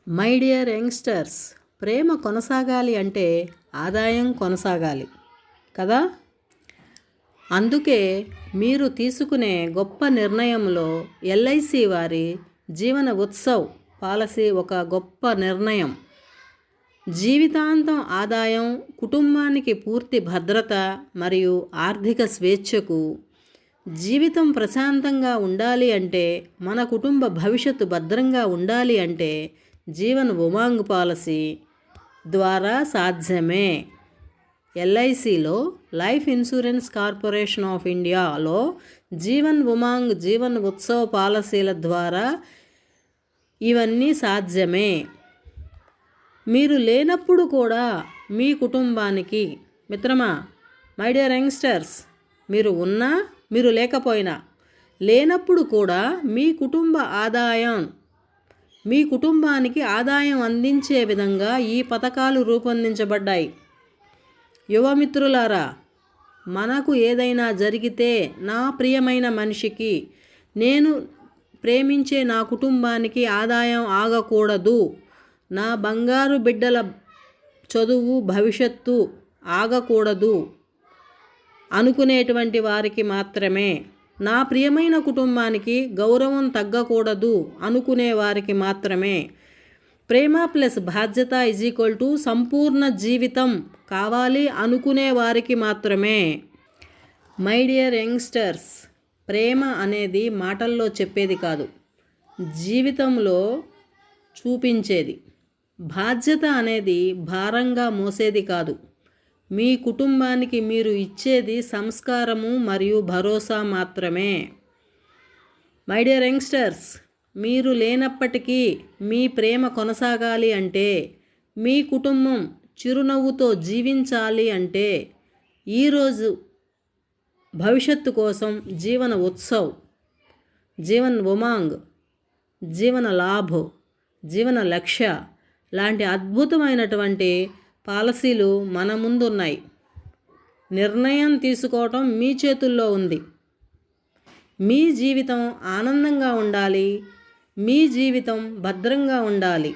My dear youngsters, ప్రేమ కొనసాగాలి అంటే ఆదాయం కొనసాగాలి కదా. అందుకే మీరు తీసుకునే గొప్ప నిర్ణయంలో ఎల్ఐసి వారి జీవన ఉత్సవ్ పాలసీ ఒక గొప్ప నిర్ణయం. జీవితాంతం ఆదాయం, కుటుంబానికి పూర్తి భద్రత మరియు ఆర్థిక స్వేచ్ఛకు. జీవితం ప్రశాంతంగా ఉండాలి అంటే, మన కుటుంబ భవిష్యత్తు భద్రంగా ఉండాలి అంటే జీవన్ ఉమాంగ్ పాలసీ ద్వారా సాధ్యమే. ఎల్ఐసిలో లైఫ్ ఇన్సూరెన్స్ కార్పొరేషన్ ఆఫ్ ఇండియాలో జీవన్ ఉమాంగ్, జీవన్ ఉత్సవ్ పాలసీల ద్వారా ఇవన్నీ సాధ్యమే. మీరు లేనప్పుడు కూడా మీ కుటుంబానికి, మిత్రమా, మై డియర్ యంగ్స్టర్స్, మీరు ఉన్నా మీరు లేకపోయినా, లేనప్పుడు కూడా మీ కుటుంబ ఆదాయం, మీ కుటుంబానికి ఆదాయం అందించే విధంగా ఈ పథకాలు రూపొందించబడ్డాయి. యువమిత్రులారా, మనకు ఏదైనా జరిగితే నా ప్రియమైన మనిషికి, నేను ప్రేమించే నా కుటుంబానికి ఆదాయం ఆగకూడదు, నా బంగారు బిడ్డల చదువు భవిష్యత్తు ఆగకూడదు అనుకునేటువంటి వారికి మాత్రమే, నా ప్రియమైన కుటుంబానికి గౌరవం తగ్గకూడదు అనుకునే వారికి మాత్రమే, ప్రేమ ప్లస్ బాధ్యత = సంపూర్ణ జీవితం కావాలి అనుకునే వారికి మాత్రమే. మై డియర్ యంగ్స్టర్స్, ప్రేమ అనేది మాటల్లో చెప్పేది కాదు, జీవితంలో చూపించేది. బాధ్యత అనేది భారంగా మోసేది కాదు. మీ కుటుంబానికి మీరు ఇచ్చేది సంస్కారము మరియు భరోసా మాత్రమే. మై డియర్ యంగ్స్టర్స్, మీరు లేనప్పటికీ మీ ప్రేమ కొనసాగాలి అంటే, మీ కుటుంబం చిరునవ్వుతో జీవించాలి అంటే, ఈరోజు భవిష్యత్తు కోసం జీవన ఉత్సవ్, జీవన్ ఉమాంగ్, జీవన లాభ్, జీవన లక్ష్య లాంటి అద్భుతమైనటువంటి పాలసీలు మన ముందున్నాయి. నిర్ణయం తీసుకోవటం మీ చేతుల్లో ఉంది. మీ జీవితం ఆనందంగా ఉండాలి, మీ జీవితం భద్రంగా ఉండాలి.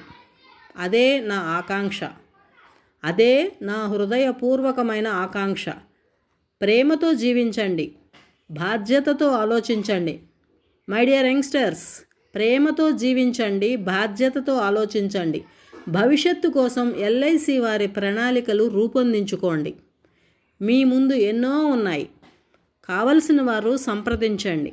అదే నా ఆకాంక్ష, అదే నా హృదయపూర్వకమైన ఆకాంక్ష. ప్రేమతో జీవించండి, బాధ్యతతో ఆలోచించండి. మై డియర్ యంగ్స్టర్స్, ప్రేమతో జీవించండి, బాధ్యతతో ఆలోచించండి. భవిష్యత్తు కోసం ఎల్ఐసి వారి ప్రణాళికలు రూపొందించుకోండి. మీ ముందు ఎన్నో ఉన్నాయి. కావలసిన వారు సంప్రదించండి.